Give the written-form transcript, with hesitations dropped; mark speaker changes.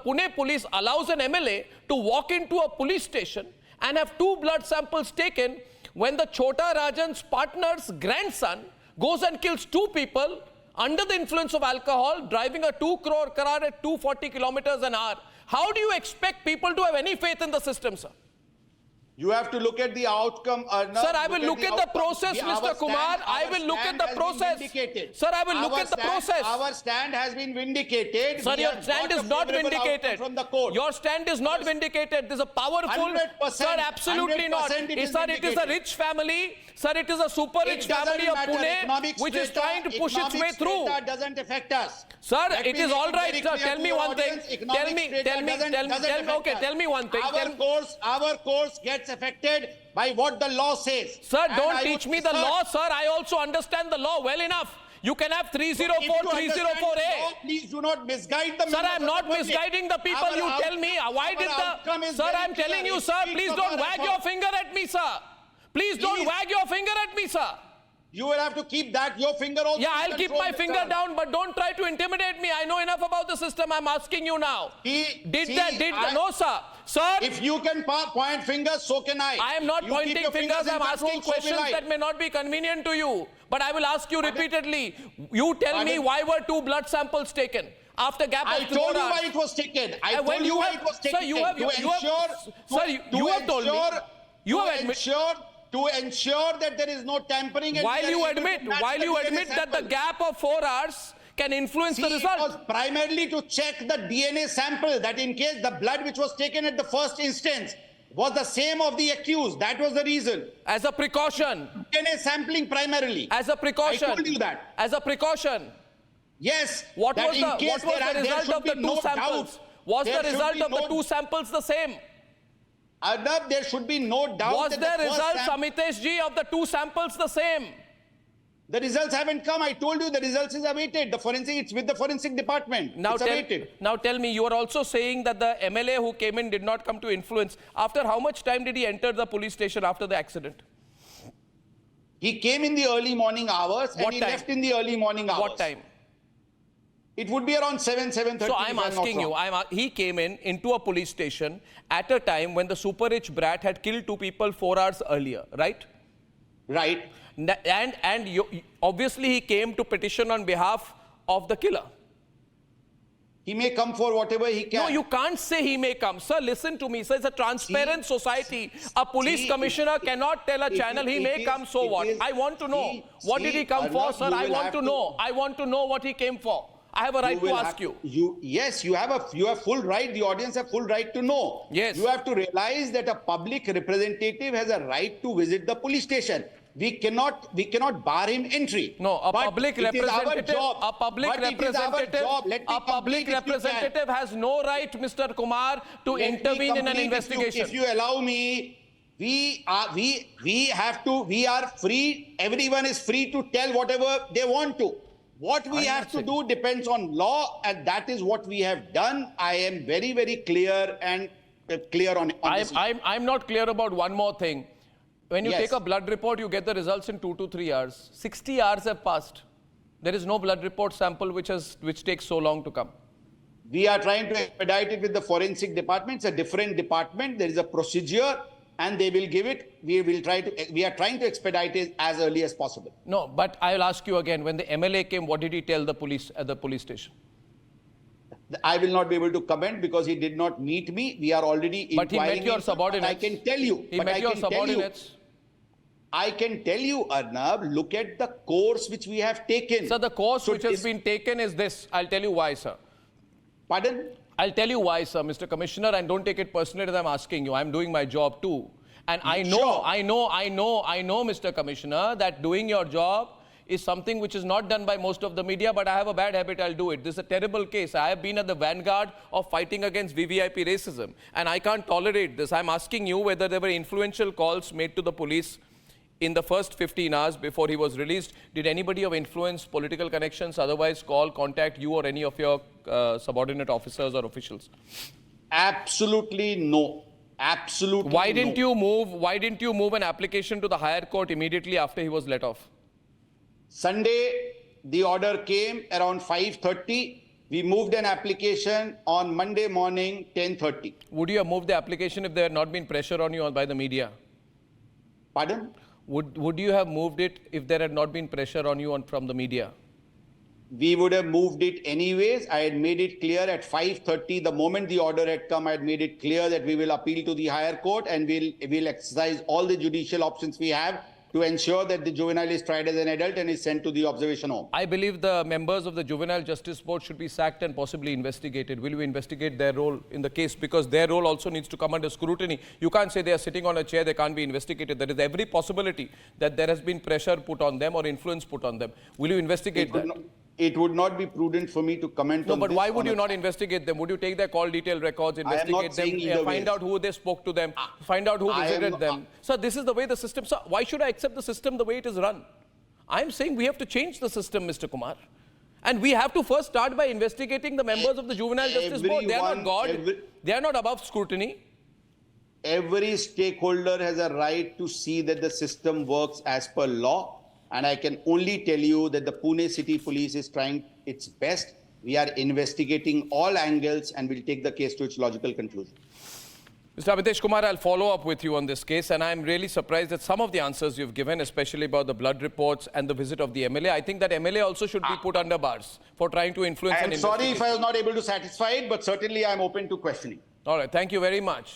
Speaker 1: Pune police allows an MLA to walk into a police station and have 2 blood samples taken when the Chota Rajan's partner's grandson goes and kills 2 people under the influence of alcohol, driving a 2 crore car at 240 kilometers an hour. How do you expect people to have any faith in the system, sir?
Speaker 2: You have to look at the outcome, Arnab.
Speaker 1: Sir, I will look at the process, Mr. Kumar. I will look at the process. Sir, I will look at the process.
Speaker 2: Our stand has been vindicated.
Speaker 1: Sir, your stand is not vindicated.
Speaker 2: From the court.
Speaker 1: Your stand is not vindicated. This is a powerful...
Speaker 2: 100%.
Speaker 1: Sir, absolutely not. Sir, it is a rich family. Sir, it is a super rich family of Pune which is trying to push its way through.
Speaker 2: That doesn't affect us.
Speaker 1: Sir, it is all right, sir. Tell me one thing. Tell me one thing.
Speaker 2: Our course gets affected by what the law says.
Speaker 1: Sir, don't teach me the law, sir. I also understand the law well enough. You can have 304, 304A.
Speaker 2: Please do not misguide the
Speaker 1: Sir, I am not misguiding the people. You tell me. Why did the... Sir, I am telling you, sir. Please don't wag your finger at me, sir. Please don't wag your finger at me, sir.
Speaker 2: You will have to keep that, your finger also.
Speaker 1: Yeah, I'll keep my finger down, but don't try to intimidate me. I know enough about the system. I'm asking you now. No, sir. Sir.
Speaker 2: If you can point fingers, so can I.
Speaker 1: I am not pointing fingers. I'm asking questions that may not be convenient to you. But I will ask you repeatedly. You tell me why were 2 blood samples taken? After gap of 4 hours.
Speaker 2: I told you why it was taken. I told you why it was taken.
Speaker 1: Sir, you have told me. You have admitted.
Speaker 2: To ensure that there is no tampering.
Speaker 1: While you admit that the gap of 4 hours can influence the result.
Speaker 2: It was primarily to check the DNA sample, that in case the blood which was taken at the first instance was the same of the accused. That was the reason.
Speaker 1: As a precaution.
Speaker 2: DNA sampling primarily.
Speaker 1: As a precaution.
Speaker 2: I told you that.
Speaker 1: As a precaution.
Speaker 2: Yes.
Speaker 1: What was the result of the 2 samples? Was the result of the 2 samples the same?
Speaker 2: Arnab, there should be no doubt.
Speaker 1: Was the results, Amitesh ji, of the 2 samples the same?
Speaker 2: The results haven't come. I told you the results is awaited. The forensic, it's with the forensic department.
Speaker 1: Now tell me, you are also saying that the MLA who came in did not come to influence. After how much time did he enter the police station after the accident?
Speaker 2: He came in the early morning hours and he left in the early morning hours.
Speaker 1: What time?
Speaker 2: It would be around 7:30.
Speaker 1: So I'm asking you, he came into a police station at a time when the super rich brat had killed 2 people 4 hours earlier, right?
Speaker 2: Right.
Speaker 1: And obviously he came to petition on behalf of the killer.
Speaker 2: He may come for whatever he can.
Speaker 1: No, you can't say he may come. Sir, listen to me. Sir, it's a transparent society. A police commissioner cannot tell a channel he may come, so what? I want to know. What did he come for, sir? I want to know. I want to know what he came for. I have a right to ask you.
Speaker 2: Yes, you have full right. The audience have full right to know.
Speaker 1: Yes.
Speaker 2: You have to realize that a public representative has a right to visit the police station. We cannot bar him entry.
Speaker 1: No, a public representative has no right, Mr. Kumar, to intervene in an investigation.
Speaker 2: If you allow me, we are free. Everyone is free to tell whatever they want to. What we have to do depends on law, and that is what we have done. I am very, very clear on this.
Speaker 1: I'm not clear about one more thing. When you take a blood report, you get the results in 2 to 3 hours. 60 hours have passed. There is no blood report sample which takes so long to come.
Speaker 2: We are trying to expedite it with the forensic department. It's a different department. There is a procedure, and they will give it. We are trying to expedite it as early as possible.
Speaker 1: No, but I will ask you again. When the MLA came, what did he tell the police at the police station?
Speaker 2: I will not be able to comment because he did not meet me. We are already inquiring.
Speaker 1: But he met your subordinates.
Speaker 2: I can tell you.
Speaker 1: He met your subordinates.
Speaker 2: I can tell you, Arnab, look at the course which we have taken.
Speaker 1: Sir, the course which has been taken is this. I'll tell you why, sir.
Speaker 2: Pardon?
Speaker 1: I'll tell you why, sir, Mr. Commissioner, and don't take it personally that I'm asking you. I'm doing my job too. And I know, Mr. Commissioner, that doing your job is something which is not done by most of the media, but I have a bad habit, I'll do it. This is a terrible case. I have been at the vanguard of fighting against VVIP racism, and I can't tolerate this. I'm asking you whether there were influential calls made to the police in the first 15 hours before he was released. Did anybody of influence, political connections, otherwise contact you or any of your subordinate officers or officials?
Speaker 2: Absolutely no. Absolutely
Speaker 1: Why didn't you move an application to the higher court immediately after he was let off?
Speaker 2: Sunday, the order came around 5:30. We moved an application on Monday morning, 10:30.
Speaker 1: Would you have moved the application if there had not been pressure on you by the media?
Speaker 2: Pardon?
Speaker 1: Would you have moved it if there had not been pressure on you from the media?
Speaker 2: We would have moved it anyways. I had made it clear at 5:30. The moment the order had come, I had made it clear that we will appeal to the higher court and we'll exercise all the judicial options we have to ensure that the juvenile is tried as an adult and is sent to the observation home.
Speaker 1: I believe the members of the Juvenile Justice Board should be sacked and possibly investigated. Will you investigate their role in the case? Because their role also needs to come under scrutiny. You can't say they are sitting on a chair, they can't be investigated. There is every possibility that there has been pressure put on them or influence put on them. Will you investigate that?
Speaker 2: It would not be prudent for me to comment on
Speaker 1: No, but
Speaker 2: this.
Speaker 1: why would you not investigate them? Would you take their call detail records, investigate them, find out who they spoke to them, find out who visited them? Sir, this is the way the system... Sir, why should I accept the system the way it is run? I'm saying we have to change the system, Mr. Kumar. And we have to first start by investigating the members of the Juvenile Justice Board. They are not God. They are not above scrutiny.
Speaker 2: Every stakeholder has a right to see that the system works as per law. And I can only tell you that the Pune City Police is trying its best. We are investigating all angles and will take the case to its logical conclusion.
Speaker 1: Mr. Amitesh Kumar, I'll follow up with you on this case. And I'm really surprised at some of the answers you've given, especially about the blood reports and the visit of the MLA. I think that MLA also should be put under bars for trying to influence.
Speaker 2: I'm sorry if I was not able to satisfy it, but certainly I'm open to questioning.
Speaker 1: All right. Thank you very much.